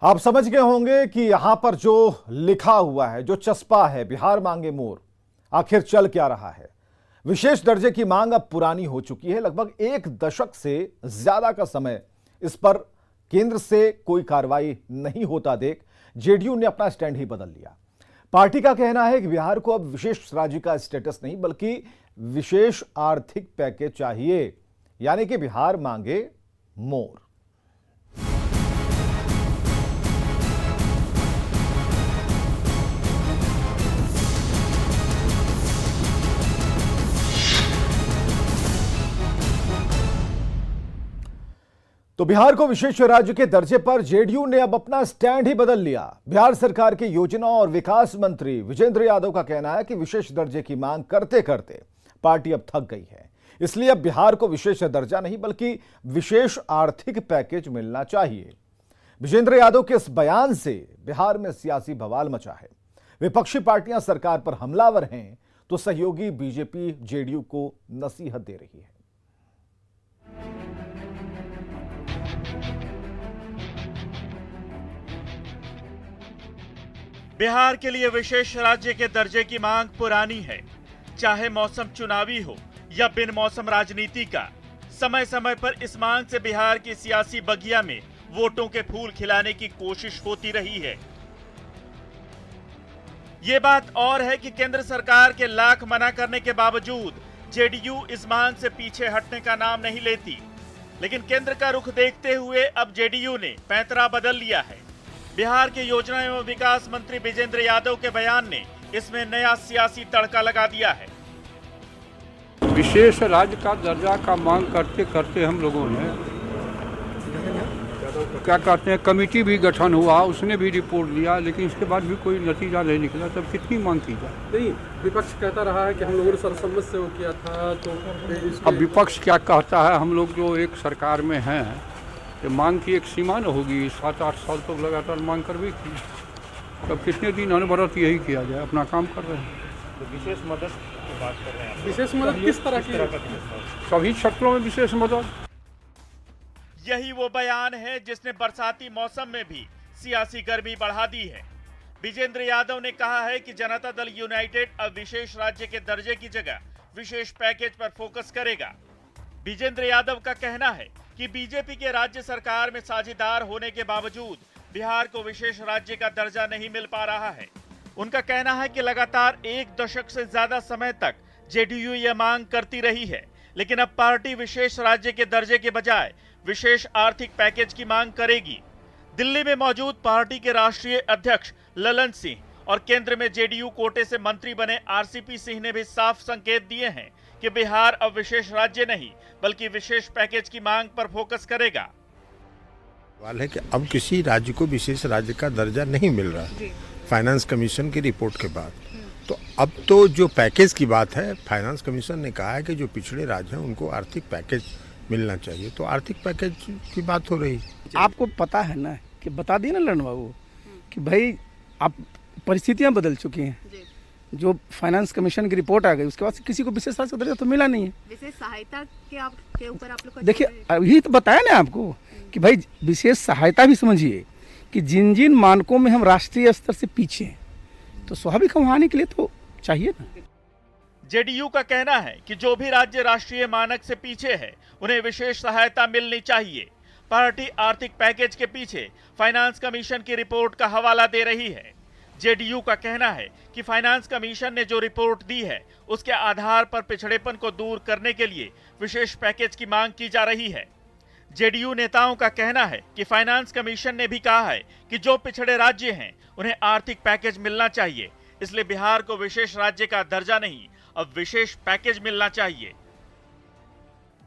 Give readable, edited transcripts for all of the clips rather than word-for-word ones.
आप समझ गए होंगे कि यहां पर जो लिखा हुआ है, जो चस्पा है, बिहार मांगे मोर, आखिर चल क्या रहा है। विशेष दर्जे की मांग अब पुरानी हो चुकी है। लगभग एक दशक से ज्यादा का समय इस पर केंद्र से कोई कार्रवाई नहीं होता देख जेडीयू ने अपना स्टैंड ही बदल लिया। पार्टी का कहना है कि बिहार को अब विशेष राज्य का स्टेटस नहीं बल्कि विशेष आर्थिक पैकेज चाहिए, यानी कि बिहार मांगे मोर। तो बिहार को विशेष राज्य के दर्जे पर जेडीयू ने अब अपना स्टैंड ही बदल लिया। बिहार सरकार के योजना और विकास मंत्री विजेंद्र यादव का कहना है कि विशेष दर्जे की मांग करते करते पार्टी अब थक गई है, इसलिए अब बिहार को विशेष दर्जा नहीं बल्कि विशेष आर्थिक पैकेज मिलना चाहिए। विजेंद्र यादव के इस बयान से बिहार में सियासी बवाल मचा है। विपक्षी पार्टियां सरकार पर हमलावर हैं तो सहयोगी बीजेपी जेडीयू को नसीहत दे रही है। बिहार के लिए विशेष राज्य के दर्जे की मांग पुरानी है। चाहे मौसम चुनावी हो या बिन मौसम राजनीति का, समय समय पर इस मांग से बिहार की सियासी बगिया में वोटों के फूल खिलाने की कोशिश होती रही है। ये बात और है कि केंद्र सरकार के लाख मना करने के बावजूद जेडीयू इस मांग से पीछे हटने का नाम नहीं लेती। लेकिन केंद्र का रुख देखते हुए अब जेडीयू ने पैंतरा बदल लिया है। बिहार के योजना एवं विकास मंत्री विजेंद्र यादव के बयान ने इसमें नया सियासी तड़का लगा दिया है। विशेष राज्य का दर्जा का मांग करते करते हम लोगों ने क्या कहते हैं, कमेटी भी गठन हुआ, उसने भी रिपोर्ट दिया, लेकिन इसके बाद भी कोई नतीजा नहीं निकला। तब कितनी मांग की जाए? नहीं, विपक्ष कहता रहा है कि हम लोगों ने सर्वसम्मत से वो किया था। तो अब विपक्ष क्या कहता है? हम लोग जो एक सरकार में हैं, ये मांग की एक सीमा न होगी। 7-8 साल तक लगातार मांग कर भी की, तब कितने दिन अनवरत यही किया जाए? अपना काम कर रहे हैं। तो विशेष मदद की बात कर रहे हैं। विशेष मदद किस तरह की? सभी क्षेत्रों में विशेष मदद। यही वो बयान है जिसने बरसाती मौसम में भी सियासी गर्मी बढ़ा दी है। विजेंद्र यादव ने कहा है कि जनता दल यूनाइटेड अब विशेष राज्य के दर्जे की जगह विशेष पैकेज पर फोकस करेगा। विजेंद्र यादव का कहना है कि बीजेपी के राज्य सरकार में साझेदार होने के बावजूद बिहार को विशेष राज्य का दर्जा नहीं मिल पा रहा है। उनका कहना है कि लगातार एक दशक से ज्यादा समय तक जेडीयू यह मांग करती रही है, लेकिन अब पार्टी विशेष राज्य के दर्जे के बजाय विशेष आर्थिक पैकेज की मांग करेगी। दिल्ली में मौजूद पार्टी के राष्ट्रीय अध्यक्ष ललन सिंह और केंद्र में जेडीयू कोटे से मंत्री बने आरसीपी सिंह ने भी साफ संकेत दिए हैं कि बिहार अब विशेष राज्य नहीं बल्कि विशेष पैकेज की मांग पर फोकस करेगा। सवाल है कि अब किसी राज्य को विशेष राज्य का दर्जा नहीं मिल रहा फाइनेंस कमीशन की रिपोर्ट के बाद। तो अब तो जो पैकेज की बात है, फाइनेंस कमीशन ने कहा है कि जो पिछड़े राज्य हैं उनको आर्थिक पैकेज मिलना चाहिए, तो आर्थिक पैकेज की बात हो रही। आपको पता है ना कि बता दिए ना ललन बाबू कि भाई अब परिस्थितियां बदल चुकी हैं। जो फाइनेंस कमीशन की रिपोर्ट आ गई उसके बाद किसी को विशेष राज्य का दर्जा तो मिला नहीं है। विशेष सहायता के ऊपर आप लोग देखिए, यही तो बताया ना आपको कि भाई विशेष सहायता भी समझिए कि जिन जिन मानकों में हम राष्ट्रीय स्तर से पीछे हैं, तो स्वाभाविक हम आने के लिए तो चाहिए ना। जेडीयू का कहना है कि जो भी राज्य राष्ट्रीय मानक से पीछे है उन्हें विशेष सहायता मिलनी चाहिए। पार्टी आर्थिक पैकेज के पीछे फाइनेंस कमीशन की रिपोर्ट का हवाला दे रही है। जेडीयू का कहना है कि फाइनेंस कमीशन ने जो रिपोर्ट दी है उसके आधार पर पिछड़ेपन को दूर करने के लिए विशेष पैकेज की मांग की जा रही है। जेडीयू नेताओं का कहना है कि फाइनेंस कमीशन ने भी कहा है कि जो पिछड़े राज्य हैं उन्हें आर्थिक पैकेज मिलना चाहिए, इसलिए बिहार को विशेष राज्य का दर्जा नहीं अब विशेष पैकेज मिलना चाहिए।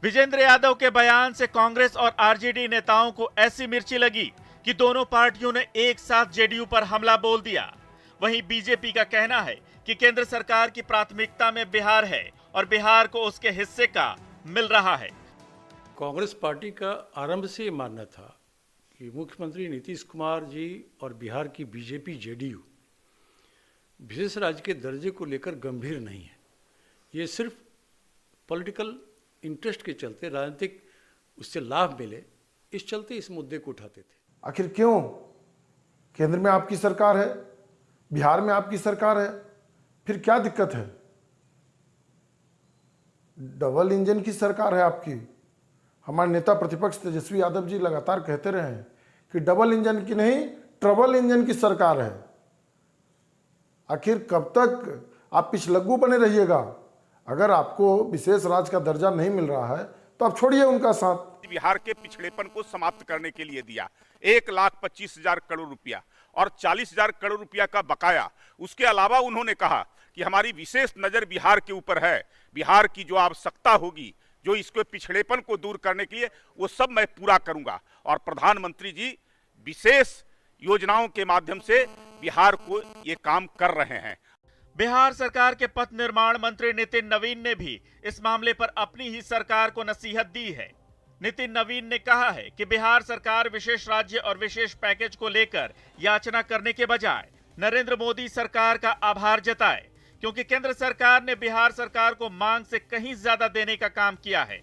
विजेंद्र यादव के बयान से कांग्रेस और आरजेडी नेताओं को ऐसी मिर्ची लगी कि दोनों पार्टियों ने एक साथ जेडीयू पर हमला बोल दिया। वहीं बीजेपी का कहना है कि केंद्र सरकार की प्राथमिकता में बिहार है और बिहार को उसके हिस्से का मिल रहा है। कांग्रेस पार्टी का आरंभ से ये मानना था कि मुख्यमंत्री नीतीश कुमार जी और बिहार की बीजेपी जेडीयू विशेष राज्य के दर्जे को लेकर गंभीर नहीं है। ये सिर्फ पॉलिटिकल इंटरेस्ट के चलते, राजनीतिक उससे लाभ मिले, इस चलते इस मुद्दे को उठाते थे। आखिर क्यों केंद्र में आपकी सरकार है, बिहार में आपकी सरकार है, फिर क्या दिक्कत है? डबल इंजन की सरकार है आपकी। हमारे नेता प्रतिपक्ष तेजस्वी यादव जी लगातार कहते रहे हैं कि डबल इंजन की नहीं, ट्रबल इंजन की सरकार है। आखिर कब तक आप पिछलग्गू बने रहिएगा? अगर आपको विशेष राज्य का दर्जा नहीं मिल रहा है तो आप छोड़िए उनका साथ। बिहार के पिछड़ेपन को समाप्त करने के लिए दिया 1,25,000 करोड़ रुपया और 40,000 करोड़ रुपया का बकाया। उसके अलावा उन्होंने कहा कि हमारी विशेष नजर बिहार के ऊपर है। बिहार की जो आवश्यकता होगी, जो इसके पिछड़ेपन को दूर करने के लिए, वो सब मैं पूरा करूंगा। और प्रधानमंत्री जी विशेष योजनाओं के माध्यम से बिहार को ये काम कर रहे हैं। बिहार सरकार के पथ निर्माण मंत्री नितिन नवीन ने भी इस मामले पर अपनी ही सरकार को नसीहत दी है। नितिन नवीन ने कहा है कि बिहार सरकार विशेष राज्य और विशेष पैकेज को लेकर याचना करने के बजाय नरेंद्र मोदी सरकार का आभार जताए, क्योंकि केंद्र सरकार ने बिहार सरकार को मांग से कहीं ज्यादा देने का काम किया है।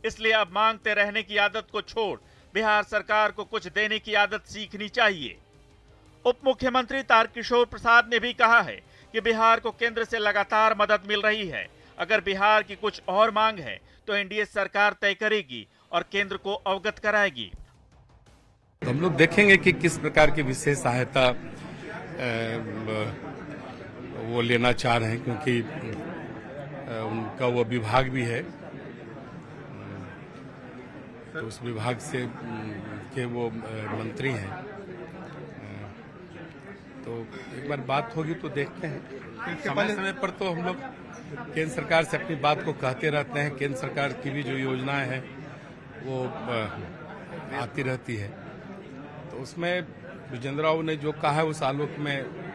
इसलिए अब मांगते रहने की आदत को छोड़ बिहार सरकार को कुछ देने की आदत सीखनी चाहिए। उप मुख्यमंत्री तारकिशोर प्रसाद ने भी कहा है कि बिहार को केंद्र से लगातार मदद मिल रही है। अगर बिहार की कुछ और मांग है तो एनडीए सरकार तय करेगी और केंद्र को अवगत कराएगी। हम लोग देखेंगे कि किस प्रकार की विशेष सहायता वो लेना चाह रहे हैं, क्योंकि उनका वो विभाग भी है, तो उस विभाग से के वो मंत्री हैं। तो एक बार बात होगी तो देखते हैं। समय समय पर तो हम लोग केंद्र सरकार से अपनी बात को कहते रहते हैं। केंद्र सरकार की भी जो योजनाएं हैं वो आती रहती है, तो उसमें विजेंद्र राव ने जो कहा है उस आलोक में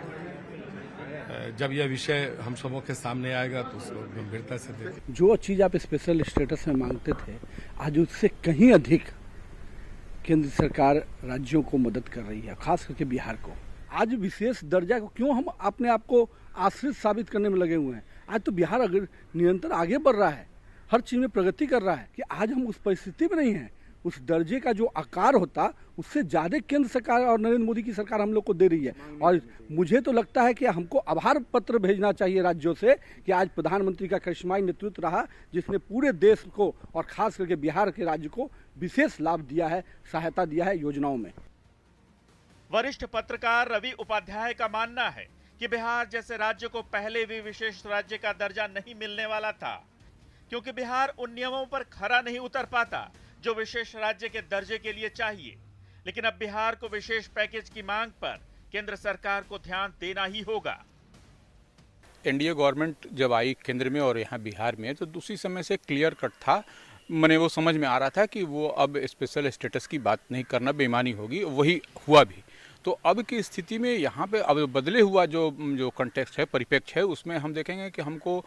जब यह विषय हम सबों के सामने आएगा तो उसको गंभीरता से देखें। जो चीज़ आप स्पेशल स्टेटस में मांगते थे, आज उससे कहीं अधिक केंद्र सरकार राज्यों को मदद कर रही है, खास करके बिहार को। आज विशेष दर्जा को क्यों हम अपने आप को आश्रित साबित करने में लगे हुए हैं? आज तो बिहार अगर निरंतर आगे बढ़ रहा है, हर चीज में प्रगति कर रहा है, कि आज हम उस परिस्थिति में नहीं है। उस दर्जे का जो आकार होता उससे ज्यादा केंद्र सरकार और नरेंद्र मोदी की सरकार हम लोग को दे रही है। और मुझे तो लगता है कि हमको आभार पत्र भेजना चाहिए राज्यों से कि आज प्रधानमंत्री का करिश्माई नेतृत्व रहा, जिसने पूरे देश को और खास करके बिहार के राज्य को विशेष लाभ दिया है, सहायता दिया है योजनाओं में। वरिष्ठ पत्रकार रवि उपाध्याय का मानना है कि बिहार जैसे राज्य को पहले भी विशेष राज्य का दर्जा नहीं मिलने वाला था, क्योंकि बिहार उन नियमों पर खरा नहीं उतर पाता जो विशेष राज्य के दर्जे के लिए चाहिए। लेकिन अब बिहार को विशेष पैकेज की मांग पर केंद्र सरकार को ध्यान देना ही होगा। एनडीए गवर्नमेंट जब आई केंद्र में और यहाँ बिहार में, तो दूसरी समय से क्लियर कट था, मैंने वो समझ में आ रहा था कि वो अब स्पेशल स्टेटस की बात नहीं करना बेईमानी होगी, वही हुआ भी। तो अब की स्थिति में यहाँ पे अब बदले हुआ जो कंटेक्स्ट है, परिप्रेक्ष्य है, उसमें हम देखेंगे कि हमको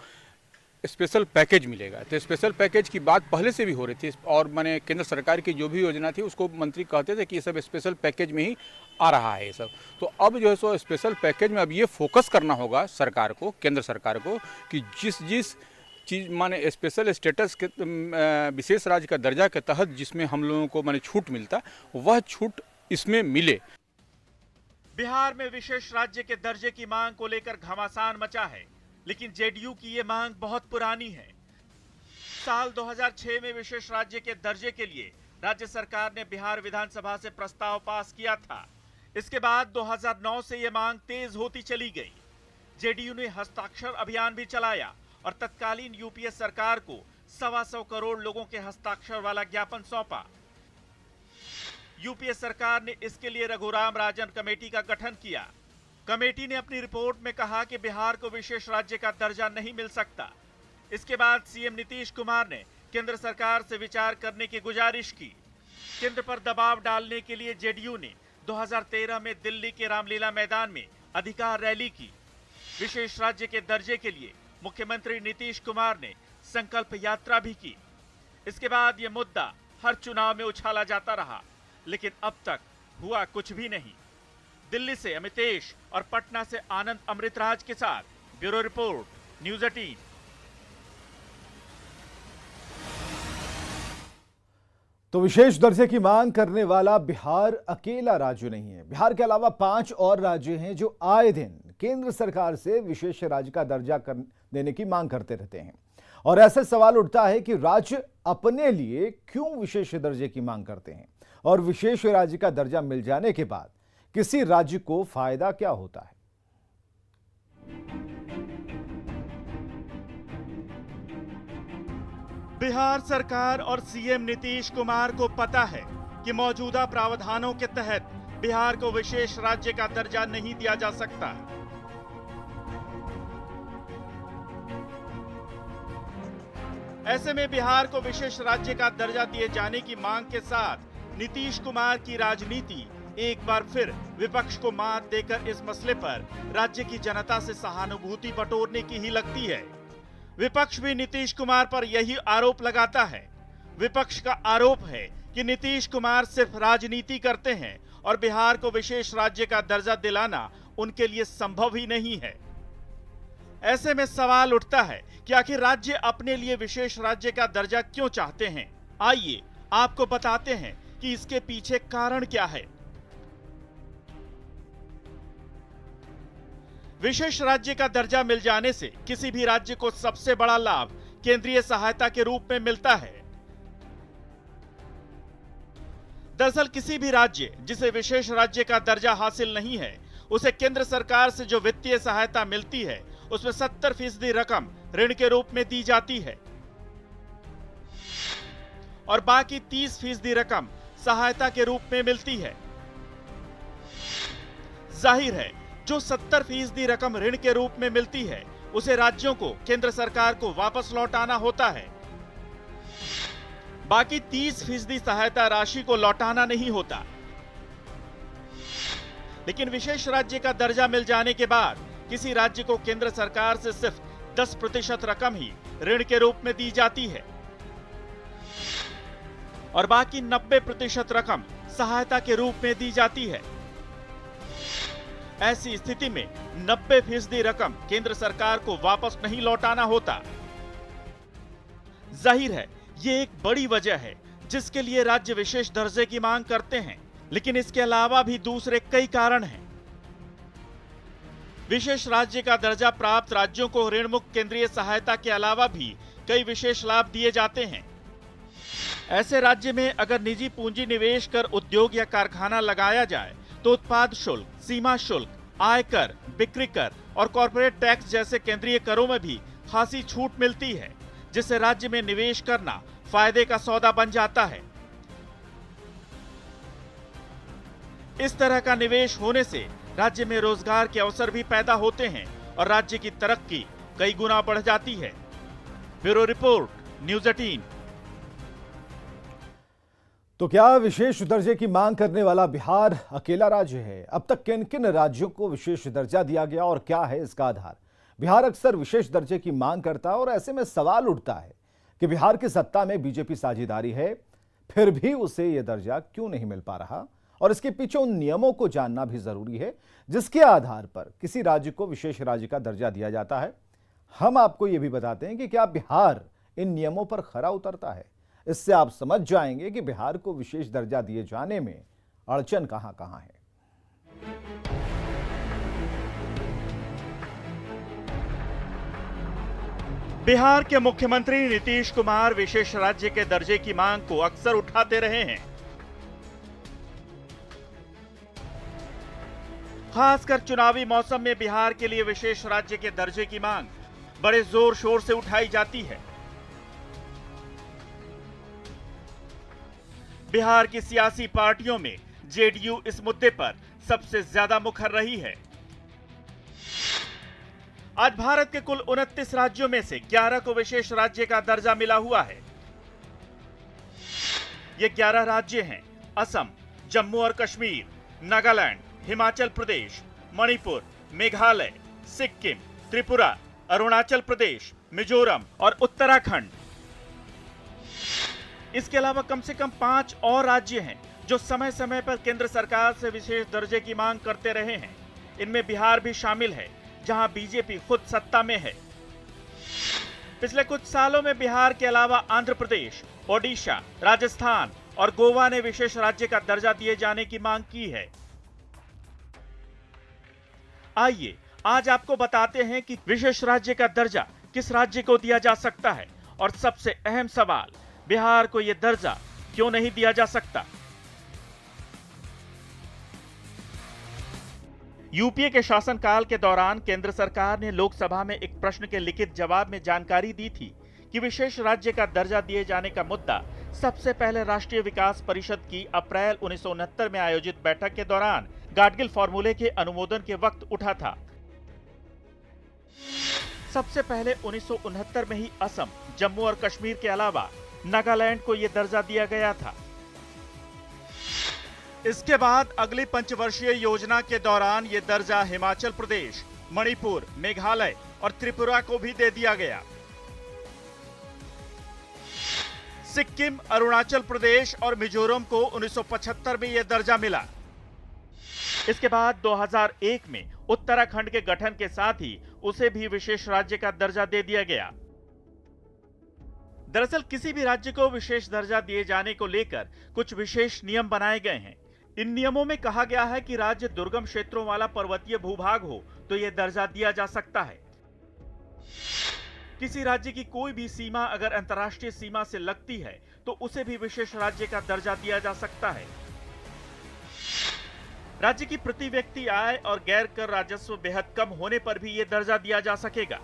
स्पेशल पैकेज मिलेगा। तो स्पेशल पैकेज की बात पहले से भी हो रही थी, और मैंने केंद्र सरकार की जो भी योजना थी उसको मंत्री कहते थे कि ये सब स्पेशल पैकेज में ही आ रहा है ये सब। तो अब जो है सो स्पेशल पैकेज में अब ये फोकस करना होगा सरकार को, केंद्र सरकार को, कि जिस चीज़ माने स्पेशल स्टेटस के विशेष राज्य का दर्जा के तहत जिसमें हम लोगों को माने छूट मिलता, वह छूट इसमें मिले। बिहार में विशेष राज्य के दर्जे की मांग को लेकर घमासान मचा है, लेकिन जेडीयू की ये मांग बहुत पुरानी है। साल 2006 में विशेष राज्य के दर्जे के लिए राज्य सरकार ने बिहार विधानसभा से प्रस्ताव पास किया था। इसके बाद 2009 से ये मांग तेज होती चली गई। जेडीयू ने हस्ताक्षर अभियान भी चलाया और तत्कालीन यूपीए सरकार को 125 करोड़ लोगों के हस्ताक्षर वाला ज्ञापन सौंपा। यूपीए सरकार ने इसके लिए रघुराम राजन कमेटी का गठन किया। कमेटी ने अपनी रिपोर्ट में कहा कि बिहार को विशेष राज्य का दर्जा नहीं मिल सकता। इसके बाद सीएम नीतीश कुमार ने केंद्र सरकार से विचार करने की गुजारिश की। केंद्र पर दबाव डालने के लिए जेडीयू ने 2013 में दिल्ली के रामलीला मैदान में अधिकार रैली की। विशेष राज्य के दर्जे के लिए मुख्यमंत्री नीतीश कुमार ने संकल्प यात्रा भी की। इसके बाद यह मुद्दा हर चुनाव में उछाला जाता रहा, लेकिन अब तक हुआ कुछ भी नहीं। दिल्ली से अमितेश और पटना से आनंद अमृतराज के साथ ब्यूरो रिपोर्ट, न्यूज़ 18। तो विशेष दर्जे की मांग करने वाला बिहार अकेला राज्य नहीं है। बिहार के अलावा 5 और राज्य हैं जो आए दिन केंद्र सरकार से विशेष राज्य का दर्जा देने की मांग करते रहते हैं। और ऐसे सवाल उठता है कि राज्य अपने लिए क्यों विशेष दर्जे की मांग करते हैं और विशेष राज्य का दर्जा मिल जाने के बाद किसी राज्य को फायदा क्या होता है। बिहार सरकार और सीएम नीतीश कुमार को पता है कि मौजूदा प्रावधानों के तहत बिहार को विशेष राज्य का दर्जा नहीं दिया जा सकता। ऐसे में बिहार को विशेष राज्य का दर्जा दिए जाने की मांग के साथ नीतीश कुमार की राजनीति एक बार फिर विपक्ष को मात देकर इस मसले पर राज्य की जनता से सहानुभूति बटोरने की ही लगती है। विपक्ष भी नीतीश कुमार पर यही आरोप लगाता है। विपक्ष का आरोप है कि नीतीश कुमार सिर्फ राजनीति करते हैं और बिहार को विशेष राज्य का दर्जा दिलाना उनके लिए संभव ही नहीं है। ऐसे में सवाल उठता है कि आखिर राज्य अपने लिए विशेष राज्य का दर्जा क्यों चाहते हैं। आइए आपको बताते हैं कि इसके पीछे कारण क्या है। विशेष राज्य का दर्जा मिल जाने से किसी भी राज्य को सबसे बड़ा लाभ केंद्रीय सहायता के रूप में मिलता है। दरअसल किसी भी राज्य जिसे विशेष राज्य का दर्जा हासिल नहीं है, उसे केंद्र सरकार से जो वित्तीय सहायता मिलती है उसमें 70% रकम ऋण के रूप में दी जाती है और बाकी 30% रकम सहायता के रूप में मिलती है। जाहिर है जो 70% रकम ऋण के रूप में मिलती है उसे राज्यों को केंद्र सरकार को वापस लौटाना होता है। बाकी 30% सहायता राशि को लौटाना नहीं होता। लेकिन विशेष राज्य का दर्जा मिल जाने के बाद किसी राज्य को केंद्र सरकार से सिर्फ 10% रकम ही ऋण के रूप में दी जाती है और बाकी 90% रकम सहायता के रूप में दी जाती है। ऐसी स्थिति में 90% रकम केंद्र सरकार को वापस नहीं लौटाना होता। जाहिर है ये एक बड़ी वजह है जिसके लिए राज्य विशेष दर्जे की मांग करते हैं। लेकिन इसके अलावा भी दूसरे कई कारण हैं। विशेष राज्य का दर्जा प्राप्त राज्यों को ऋण मुक्त केंद्रीय सहायता के अलावा भी कई विशेष लाभ दिए जाते हैं। ऐसे राज्य में अगर निजी पूंजी निवेश कर उद्योग या कारखाना लगाया जाए तो उत्पाद शुल्क, सीमा शुल्क, आयकर, बिक्री कर और कॉर्पोरेट टैक्स जैसे केंद्रीय करों में भी खासी छूट मिलती है, जिससे राज्य में निवेश करना फायदे का सौदा बन जाता है। इस तरह का निवेश होने से राज्य में रोजगार के अवसर भी पैदा होते हैं और राज्य की तरक्की कई गुना बढ़ जाती है। Bureau report, news 18। तो क्या विशेष दर्जे की मांग करने वाला बिहार अकेला राज्य है? अब तक किन किन राज्यों को विशेष दर्जा दिया गया और क्या है इसका आधार? बिहार अक्सर विशेष दर्जे की मांग करता है और ऐसे में सवाल उठता है कि बिहार की सत्ता में बीजेपी साझेदारी है, फिर भी उसे यह दर्जा क्यों नहीं मिल पा रहा? और इसके पीछे उन नियमों को जानना भी जरूरी है जिसके आधार पर किसी राज्य को विशेष राज्य का दर्जा दिया जाता है। हम आपको यह भी बताते हैं कि क्या बिहार इन नियमों पर खरा उतरता है। इससे आप समझ जाएंगे कि बिहार को विशेष दर्जा दिए जाने में अड़चन कहां कहां है। बिहार के मुख्यमंत्री नीतीश कुमार विशेष राज्य के दर्जे की मांग को अक्सर उठाते रहे हैं। खासकर चुनावी मौसम में बिहार के लिए विशेष राज्य के दर्जे की मांग बड़े जोर शोर से उठाई जाती है। बिहार की सियासी पार्टियों में जेडीयू इस मुद्दे पर सबसे ज्यादा मुखर रही है। आज भारत के कुल 29 राज्यों में से 11 को विशेष राज्य का दर्जा मिला हुआ है। ये 11 राज्य हैं: असम, जम्मू और कश्मीर, नागालैंड, हिमाचल प्रदेश, मणिपुर, मेघालय, सिक्किम, त्रिपुरा, अरुणाचल प्रदेश, मिजोरम और उत्तराखंड। इसके अलावा कम से कम 5 और राज्य हैं जो समय समय पर केंद्र सरकार से विशेष दर्जे की मांग करते रहे हैं। इनमें बिहार भी शामिल है, जहां बीजेपी खुद सत्ता में है। पिछले कुछ सालों में बिहार के अलावा आंध्र प्रदेश, ओडिशा, राजस्थान और गोवा ने विशेष राज्य का दर्जा दिए जाने की मांग की है। आइए आज आपको बताते हैं कि विशेष राज्य का दर्जा किस राज्य को दिया जा सकता है और सबसे अहम सवाल, बिहार को यह दर्जा क्यों नहीं दिया जा सकता। यूपीए के शासनकाल के दौरान केंद्र सरकार ने लोकसभा में एक प्रश्न के लिखित जवाब में जानकारी दी थी कि विशेष राज्य का दर्जा दिए जाने का मुद्दा सबसे पहले राष्ट्रीय विकास परिषद की अप्रैल 1969 में आयोजित बैठक के दौरान गाडगिल फॉर्मूले के अनुमोदन के वक्त उठा था। सबसे पहले 1969 में ही असम, जम्मू और कश्मीर के अलावा नागालैंड को यह दर्जा दिया गया था। इसके बाद अगली पंचवर्षीय योजना के दौरान यह दर्जा हिमाचल प्रदेश, मणिपुर, मेघालय और त्रिपुरा को भी दे दिया गया। सिक्किम, अरुणाचल प्रदेश और मिजोरम को 1975 में यह दर्जा मिला। इसके बाद 2001 में उत्तराखंड के गठन के साथ ही उसे भी विशेष राज्य का दर्जा दे दिया गया। दरअसल किसी भी राज्य को विशेष दर्जा दिए जाने को लेकर कुछ विशेष नियम बनाए गए हैं। इन नियमों में कहा गया है कि राज्य दुर्गम क्षेत्रों वाला पर्वतीय भूभाग हो तो यह दर्जा दिया जा सकता है। किसी राज्य की कोई भी सीमा अगर अंतर्राष्ट्रीय सीमा से लगती है तो उसे भी विशेष राज्य का दर्जा दिया जा सकता है। राज्य की प्रति व्यक्ति आय और गैर कर राजस्व बेहद कम होने पर भी यह दर्जा दिया जा सकेगा।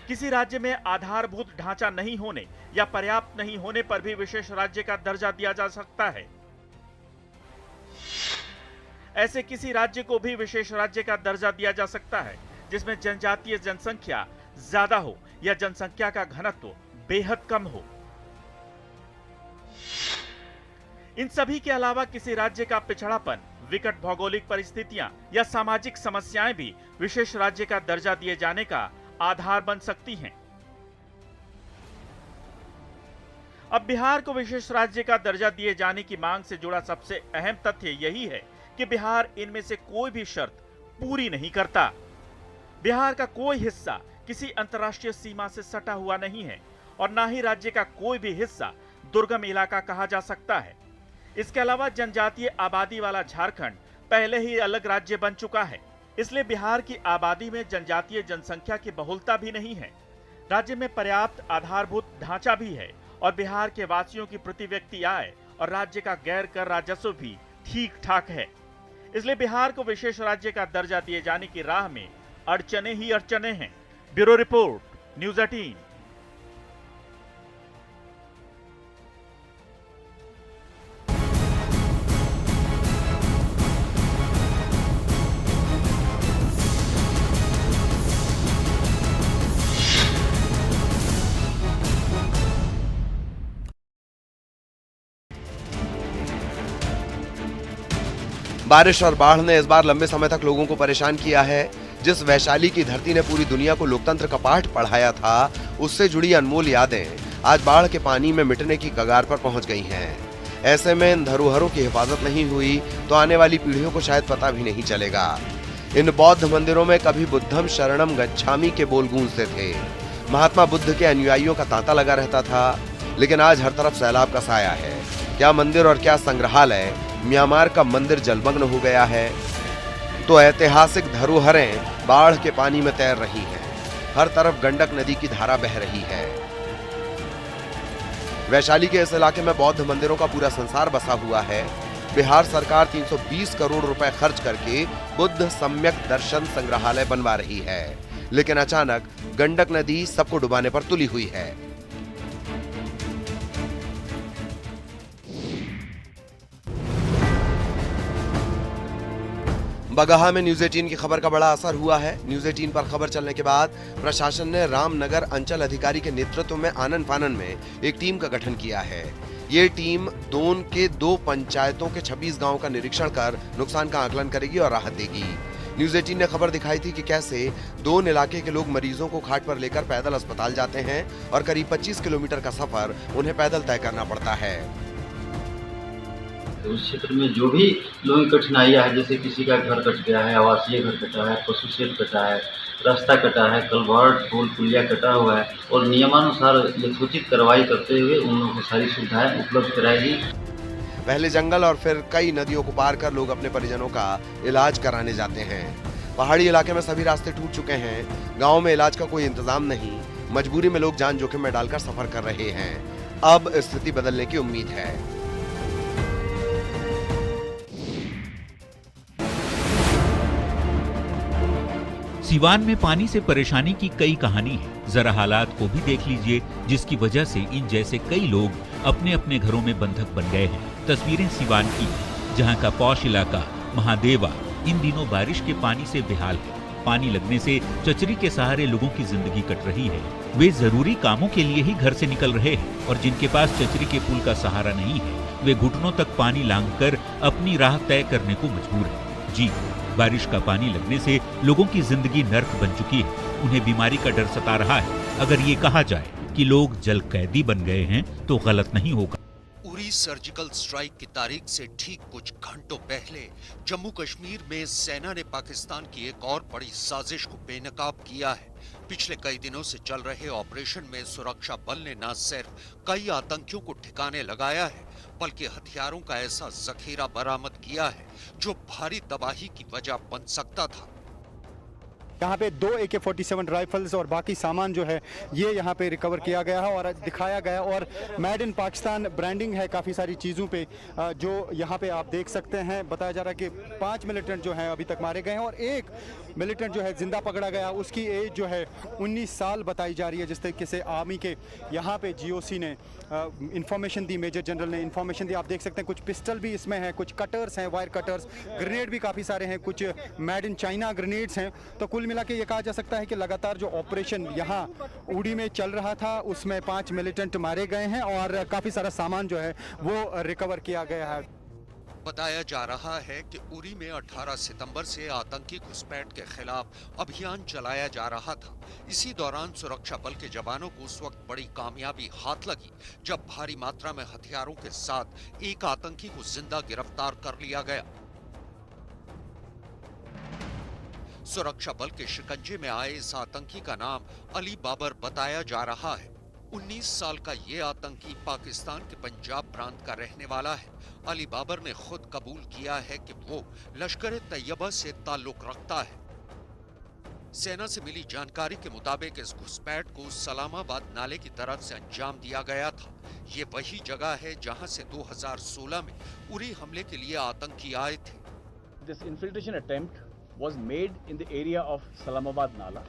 किसी राज्य में आधारभूत ढांचा नहीं होने या पर्याप्त नहीं होने पर भी विशेष राज्य का दर्जा दिया जा सकता है। ऐसे किसी राज्य को भी विशेष राज्य का दर्जा दिया जा सकता है जिसमें जनजातीय जनसंख्या ज्यादा हो या जनसंख्या का घनत्व बेहद कम हो। इन सभी के अलावा किसी राज्य का पिछड़ापन, विकट भौगोलिक परिस्थितियां या सामाजिक समस्याएं भी विशेष राज्य का दर्जा दिए जाने का आधार बन सकती हैं। अब बिहार को विशेष राज्य का दर्जा दिए जाने की मांग से जुड़ा सबसे अहम तथ्य यही है कि बिहार इनमें से कोई भी शर्त पूरी नहीं करता। बिहार का कोई हिस्सा किसी अंतर्राष्ट्रीय सीमा से सटा हुआ नहीं है और ना ही राज्य का कोई भी हिस्सा दुर्गम इलाका कहा जा सकता है। इसके अलावा जनजातीय आबादी वाला झारखंड पहले ही अलग राज्य बन चुका है, इसलिए बिहार की आबादी में जनजातीय जनसंख्या की बहुलता भी नहीं है। राज्य में पर्याप्त आधारभूत ढांचा भी है और बिहार के वासियों की प्रति व्यक्ति आय और राज्य का गैर कर राजस्व भी ठीक ठाक है। इसलिए बिहार को विशेष राज्य का दर्जा दिए जाने की राह में अड़चने ही अड़चने हैं। Bureau report, news 18। बारिश और बाढ़ ने इस बार लंबे समय तक लोगों को परेशान किया है। जिस वैशाली की धरती ने पूरी दुनिया को लोकतंत्र का पाठ पढ़ाया था, उससे जुड़ी अनमोल यादें आज बाढ़ के पानी में मिटने की कगार पर पहुंच गई हैं। ऐसे में इन धरोहरों की हिफाजत नहीं हुई तो आने वाली पीढ़ियों को शायद पता भी नहीं चलेगा। इन बौद्ध मंदिरों में कभी बुद्धम शरणम गच्छामि के बोल गूंजते थे। महात्मा बुद्ध के अनुयायियों का तांता लगा रहता था, लेकिन आज हर तरफ सैलाब का साया है। क्या मंदिर और क्या संग्रहालय, म्यांमार का मंदिर जलमग्न हो गया है तो ऐतिहासिक धरोहरें बाढ़ के पानी में तैर रही हैं। हर तरफ गंडक नदी की धारा बह रही है। वैशाली के इस इलाके में बौद्ध मंदिरों का पूरा संसार बसा हुआ है। बिहार सरकार 320 करोड़ रुपए खर्च करके बुद्ध सम्यक दर्शन संग्रहालय बनवा रही है, लेकिन अचानक गंडक नदी सबको डुबाने पर तुली हुई है। बगहा में न्यूज़ 18 की खबर का बड़ा असर हुआ है। न्यूज़ 18 पर खबर चलने के बाद प्रशासन ने रामनगर अंचल अधिकारी के नेतृत्व में आनन फानन में एक टीम का गठन किया है। ये टीम दोन के 2 पंचायतों के 26 गांवों का निरीक्षण कर नुकसान का आकलन करेगी और राहत देगी। न्यूज़ 18 ने खबर दिखाई थी कि कैसे दोन इलाके के लोग मरीजों को खाट पर लेकर पैदल अस्पताल जाते हैं और करीब 25 किलोमीटर का सफर उन्हें पैदल तय करना पड़ता है। उस क्षेत्र में जो भी लोगों की कठिनाइयाँ है, जैसे किसी का घर कट गया है, आवासीय घर कटा है, पशु शेड कटा है, रास्ता कटा है, कलवर्ट, पुल पुलिया कटा हुआ है और नियमानुसार यथोचित कार्रवाई करते हुए उन लोगों को सारी सुविधाएं उपलब्ध कराएगी। पहले जंगल और फिर कई नदियों को पार कर लोग अपने परिजनों का इलाज कराने जाते हैं। पहाड़ी इलाके में सभी रास्ते टूट चुके हैं, गांव में इलाज का कोई इंतजाम नहीं, मजबूरी में लोग जान जोखिम में डालकर सफर कर रहे हैं। अब स्थिति बदलने की उम्मीद है। सिवान में पानी से परेशानी की कई कहानी है। जरा हालात को भी देख लीजिए, जिसकी वजह से इन जैसे कई लोग अपने अपने घरों में बंधक बन गए हैं। तस्वीरें सिवान की, जहां का पौष इलाका महादेवा इन दिनों बारिश के पानी से बेहाल है। पानी लगने से चचरी के सहारे लोगों की जिंदगी कट रही है। वे जरूरी कामों के लिए ही घर से निकल रहे हैं और जिनके पास चचरी के पुल का सहारा नहीं है, वे घुटनों तक पानी लांघकर अपनी राह तय करने को मजबूर है। जी, बारिश का पानी लगने से लोगों की जिंदगी नर्क बन चुकी है। उन्हें बीमारी का डर सता रहा है। अगर ये कहा जाए कि लोग जल कैदी बन गए हैं तो गलत नहीं होगा। उरी सर्जिकल स्ट्राइक की तारीख से ठीक कुछ घंटों पहले जम्मू कश्मीर में सेना ने पाकिस्तान की एक और बड़ी साजिश को बेनकाब किया है। पिछले कई दिनों से चल रहे ऑपरेशन में सुरक्षा बल ने न सिर्फ कई आतंकियों को ठिकाने लगाया है, बल्कि हथियारों का ऐसा जखीरा बरामद किया है जो भारी तबाही की वजह बन सकता था। यहाँ पे 2 AK-47 राइफल्स और बाकी सामान जो है ये यहाँ पे रिकवर किया गया है और दिखाया गया, और मेड इन पाकिस्तान ब्रांडिंग है काफ़ी सारी चीज़ों पे, जो यहाँ पे आप देख सकते हैं। बताया जा रहा है कि 5 मिलिटेंट जो हैं अभी तक मारे गए हैं और 1 मिलिटेंट जो है जिंदा पकड़ा गया। उसकी एज जो है 19 साल बताई जा रही है। जिस तरीके से आर्मी के यहाँ पे GOC ने इंफॉर्मेशन दी, मेजर जनरल ने इंफॉर्मेशन दी। आप देख सकते हैं कुछ पिस्टल भी इसमें हैं, कुछ कटर्स हैं, वायर कटर्स, ग्रेनेड भी काफ़ी सारे हैं, कुछ मेड इन चाइना ग्रेनेड्स हैं। तो कुल मिला के ये कहा जा सकता है कि लगातार जो ऑपरेशन यहाँ उड़ी में चल रहा था उसमें 5 मिलिटेंट मारे गए हैं और काफ़ी सारा सामान जो है वो रिकवर किया गया है। बताया जा रहा है कि उरी में 18 सितंबर से आतंकी घुसपैठ के खिलाफ अभियान चलाया जा रहा था। इसी दौरान सुरक्षा बल के जवानों को उस वक्त बड़ी कामयाबी हाथ लगी जब भारी मात्रा में हथियारों के साथ एक आतंकी को जिंदा गिरफ्तार कर लिया गया। सुरक्षा बल के शिकंजे में आए इस आतंकी का नाम अली बाबर बताया जा रहा है। 19 साल का ये आतंकी पाकिस्तान के पंजाब प्रांत का रहने वाला है। अली बाबर ने खुद कबूल किया है कि वो लश्कर तैयबा से ताल्लुक रखता है। सेना से मिली जानकारी के मुताबिक इस घुसपैठ को सलामाबाद नाले की तरफ से अंजाम दिया गया था। ये वही जगह है जहां से 2016 में उरी हमले के लिए आतंकी आए थे। This infiltration attempt was made in the area of Salamabad Nala.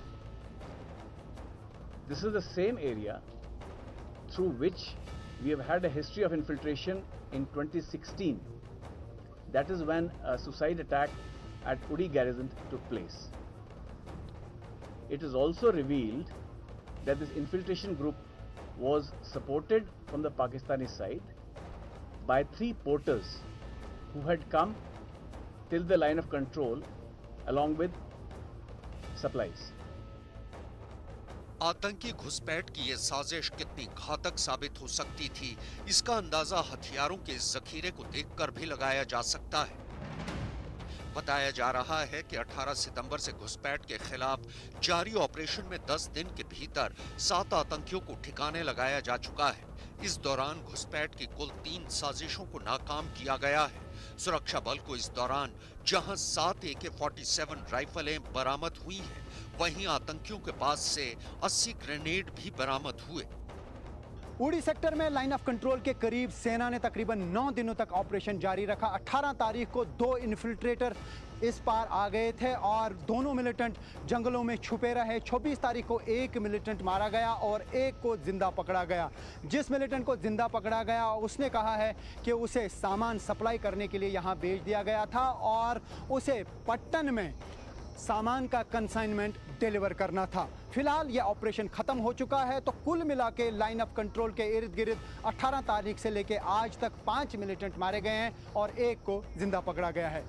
This is the same area through which we have had a history of infiltration in 2016. That is when a suicide attack at Uri garrison took place. It is also revealed that this infiltration group was supported from the Pakistani side by 3 porters who had come till the line of control along with supplies. आतंकी घुसपैठ की यह साजिश कितनी घातक साबित हो सकती थी, इसका अंदाजा हथियारों के इस जखीरे को देखकर भी लगाया जा सकता है। बताया जा रहा है कि 18 सितंबर से घुसपैठ के खिलाफ जारी ऑपरेशन में 10 दिन के भीतर 7 आतंकियों को ठिकाने लगाया जा चुका है। इस दौरान घुसपैठ की कुल 3 साजिशों को नाकाम किया गया है। सुरक्षा बल को इस दौरान जहां 7 AK-47 राइफलें बरामद हुई हैं, वहीं आतंकियों के पास से 80 ग्रेनेड भी बरामद हुए। उड़ी सेक्टर में लाइन ऑफ कंट्रोल के करीब सेना ने तकरीबन 9 दिनों तक ऑपरेशन जारी रखा। 18 तारीख को 2 इन्फिल्ट्रेटर इस पार आ गए थे और दोनों मिलिटेंट जंगलों में छुपे रहे। 24 तारीख को 1 मिलिटेंट मारा गया और 1 को जिंदा पकड़ा गया। जिस मिलिटेंट को जिंदा पकड़ा गया उसने कहा है कि उसे सामान सप्लाई करने के लिए यहाँ भेज दिया गया था और उसे पट्टन में सामान का कंसाइनमेंट डिलीवर करना था। फिलहाल यह ऑपरेशन खत्म हो चुका है। तो कुल मिला के लाइन ऑफ कंट्रोल के इर्द गिर्द 18 तारीख से लेके आज तक 5 मिलिटेंट मारे गए हैं और 1 को जिंदा पकड़ा गया है।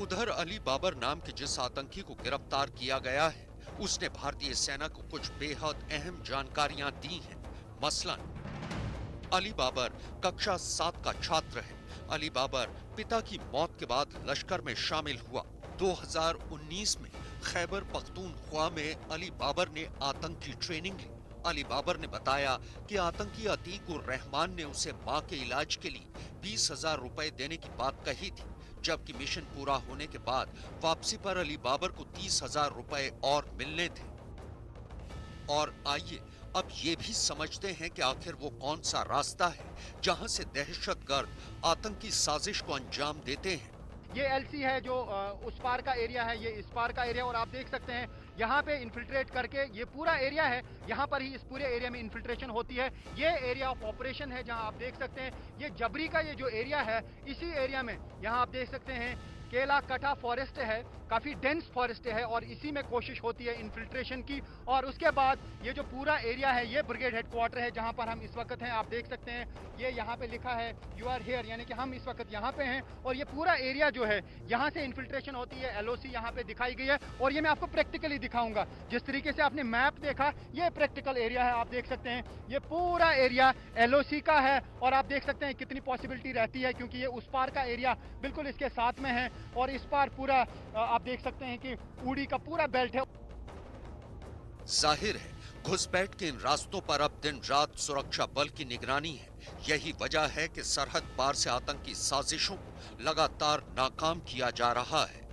उधर अली बाबर नाम के जिस आतंकी को गिरफ्तार किया गया है, उसने भारतीय सेना को कुछ बेहद अहम जानकारियां दी हैं। मसलन अली बाबर कक्षा 7 का छात्र है। अली बाबर पिता की मौत के बाद लश्कर में शामिल हुआ। 2019 में खैबर पख्तूनख्वा में अली बाबर ने आतंकी ट्रेनिंग ली। अली बाबर ने बताया कि आतंकी अतीक उर रहमान ने उसे मां के इलाज के लिए 20,000 रुपए देने की बात कही थी, जबकि मिशन पूरा होने के बाद वापसी पर अली बाबर को 30,000 रुपए और मिलने थे। और आइए अब ये भी समझते हैं कि आखिर वो कौन सा रास्ता है जहां से दहशतगर्द आतंकी साजिश को अंजाम देते हैं। ये एलसी है जो उस पार का एरिया है, ये इस पार का एरिया, और आप देख सकते हैं यहाँ पे इन्फिल्ट्रेट करके ये पूरा एरिया है, यहाँ पर ही इस पूरे एरिया में इन्फिल्ट्रेशन होती है। ये एरिया ऑफ ऑपरेशन है जहाँ आप देख सकते हैं ये जबरी का ये जो एरिया है, इसी एरिया में यहाँ आप देख सकते हैं केला कटा फॉरेस्ट है, काफी डेंस फॉरेस्ट है, और इसी में कोशिश होती है इन्फिल्ट्रेशन की। और उसके बाद ये जो पूरा एरिया है ये ब्रिगेड हेडक्वार्टर है जहां पर हम इस वक्त हैं। आप देख सकते हैं ये यहाँ पे लिखा है यू आर हियर, यानी कि हम इस वक्त यहाँ पे हैं। और ये पूरा एरिया जो है यहाँ से इन्फिल्ट्रेशन होती है। एलओसी यहाँ पे दिखाई गई है और ये मैं आपको प्रैक्टिकली दिखाऊंगा। जिस तरीके से आपने मैप देखा ये प्रैक्टिकल एरिया है। आप देख सकते हैं ये पूरा एरिया एलओसी का है, और आप देख सकते हैं कितनी पॉसिबिलिटी रहती है क्योंकि ये उस पार का एरिया बिल्कुल इसके साथ में है, और इस पार पूरा आप देख सकते हैं कि उड़ी का पूरा बेल्ट है। जाहिर है घुसपैठ के इन रास्तों पर अब दिन रात सुरक्षा बल की निगरानी है। यही वजह है कि सरहद पार से आतंकी साजिशों को लगातार नाकाम किया जा रहा है।